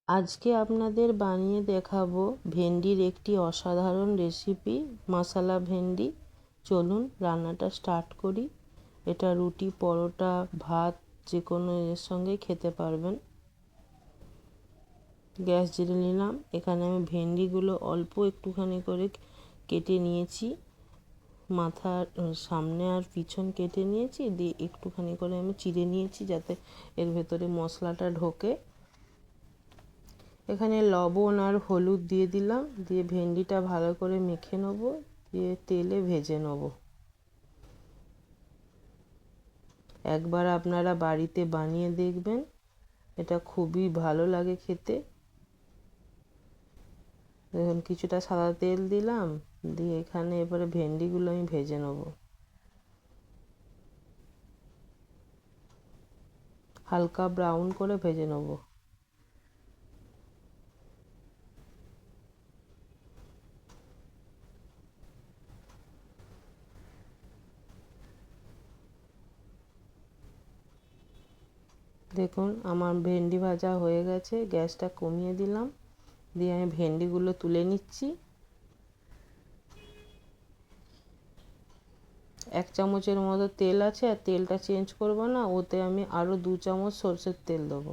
আজকে আপনাদের বানিয়ে দেখাবো ভেন্ডির একটি অসাধারণ রেসিপি, মশলা ভেন্ডি। চলুন রান্নাটা স্টার্ট করি। এটা রুটি, পরোটা, ভাত যে কোনো এর সঙ্গে খেতে পারবেন। গ্যাস জ্বেলে নিলাম। এখানে আমি ভেন্ডিগুলো অল্প একটুখানি করে কেটে নিয়েছি, মাথার সামনে আর পিছন কেটে নিয়েছি, দিয়ে একটুখানি করে আমি চিড়ে নিয়েছি যাতে এর ভেতরে মশলাটা ঢোকে। এখানে লবণ আর হলুদ দিয়ে দিলাম, দিয়ে ভেন্ডিটা ভালো করে মেখে নেব, দিয়ে তেলে ভেজে নেব। একবার আপনারা বাড়িতে বানিয়ে দেখবেন, এটা খুবই ভালো লাগে খেতে। দেখুন কিছুটা সাদা তেল দিলাম, দিয়ে এখানে এবারে ভেন্ডিগুলো আমি ভেজে নেব। হালকা ব্রাউন করে ভেজে নেব। দেখুন আমার ভেন্ডি ভাজা হয়ে গেছে, গ্যাসটা কমিয়ে দিলাম, দিয়ে আমি ভেন্ডিগুলো তুলে নিচ্ছি। 1 চামচের মতো তেল আছে, আর তেলটা চেঞ্জ করব না, ওতে আমি আরও 2 চামচ সরষের তেল দেবো।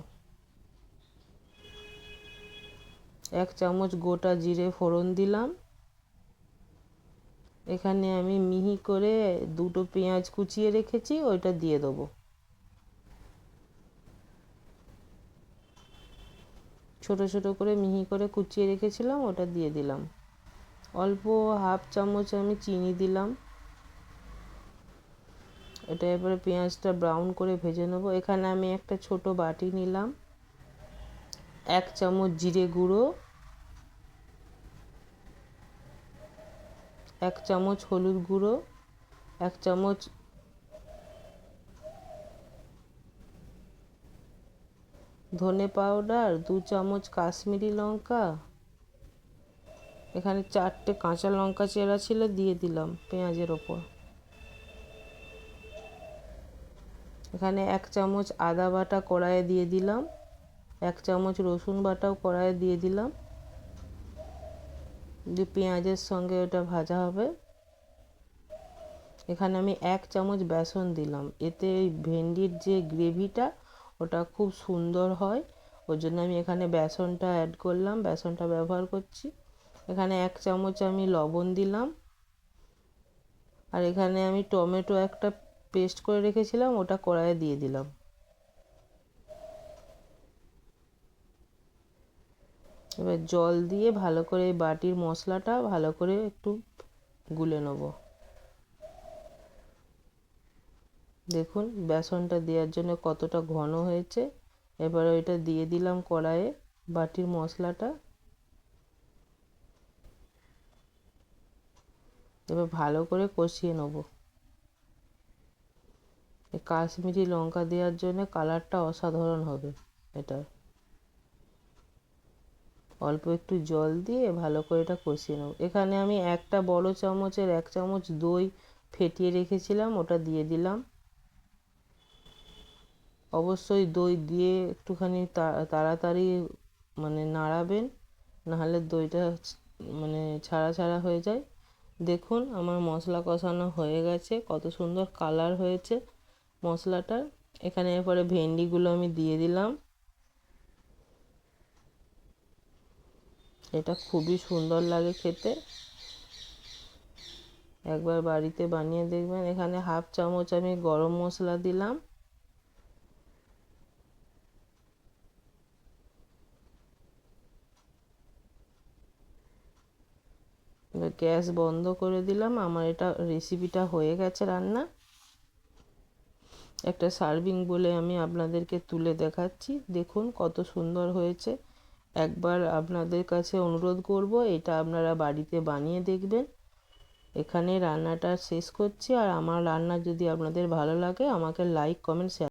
1 চামচ গোটা জিরে ফোড়ন দিলাম। এখানে আমি মিহি করে 2টো পেঁয়াজ কুচিয়ে রেখেছি, ওইটা দিয়ে দেবো। ছোট ছোট করে মিহি করে কুচিয়ে রেখেছিলাম, ওটা দিয়ে দিলাম। অল্প 1/2 চামচ আমি চিনি দিলাম। এটা এবারে পেঁয়াজটা ব্রাউন করে ভেজে নেবো। এখানে আমি একটা ছোট বাটি নিলাম, 1 চামচ জিরে গুঁড়ো, 1 চামচ হলুদ গুঁড়ো, 1 চামচ ধনে পাউডার, 2 চামচ কাশ্মীরি লঙ্কা, এখানে 4টে কাঁচা লঙ্কা চেরা ছিল, দিয়ে দিলাম পেঁয়াজের ওপর। এখানে 1 চামচ আদা বাটা কড়াইয়ে দিয়ে দিলাম, 1 চামচ রসুন বাটাও কড়াইয়ে দিয়ে দিলাম, দিয়ে পেঁয়াজের সঙ্গে ওটা ভাজা হবে। এখানে আমি 1 চামচ বেসন দিলাম, এতে এই ভেন্ডির যে গ্রেভিটা ওটা খুব সুন্দর হয়, ওর জন্য আমি এখানে বেসনটা অ্যাড করলাম, বেসনটা ব্যবহার করছি। এখানে 1 চামচ আমি লবণ দিলাম, আর এখানে আমি টমেটো একটা পেস্ট করে রেখেছিলাম, ওটা কড়াইয়ে দিয়ে দিলাম। এবার জল দিয়ে ভালো করে এই বাটির মশলাটা ভালো করে একটু গুলে নেব। দেখুন বেসনটা দেওয়ার জন্য কতটা ঘন হয়েছে। এবার ওইটা দিয়ে দিলাম কড়াইয়ে, বাটির মশলাটা। এবার ভালো করে কষিয়ে নেব। এই কাশ্মীরি লঙ্কা দেওয়ার জন্য কালারটা অসাধারণ হবে এটা। অল্প একটু জল দিয়ে ভালো করে এটা কষিয়ে নেব। এখানে আমি একটা বড় চামচের 1 চামচ দই ফেটিয়ে রেখেছিলাম, ওটা দিয়ে দিলাম। অবশ্যই দই দিয়ে একটুখানি তাড়াতাড়ি নাড়াবেন, নাহলে দইটা ছাড়া ছাড়া হয়ে যায়। দেখুন আমার মশলা কষানো হয়ে গেছে, কত সুন্দর কালার হয়েছে মশলাটার। এখানে এরপরে ভেন্ডিগুলো আমি দিয়ে দিলাম। এটা খুবই সুন্দর লাগে খেতে, একবার বাড়িতে বানিয়ে দেখবেন। এখানে 1/2 চামচ আমি গরম মশলা দিলাম। গ্যাস বন্ধ করে দিলাম, আমার এটা রেসিপিটা হয়ে গেছে রান্না। একটা সার্ভিং বলে আমি আপনাদেরকে তুলে দেখাচ্ছি, দেখুন কত সুন্দর হয়েছে। একবার আপনাদের কাছে অনুরোধ করব, এটা আপনারা বাড়িতে বানিয়ে দেখবেন। এখানে রান্নাটা শেষ করছি, আর আমার রান্না যদি আপনাদের ভালো লাগে আমাকে লাইক, কমেন্ট, শেয়ার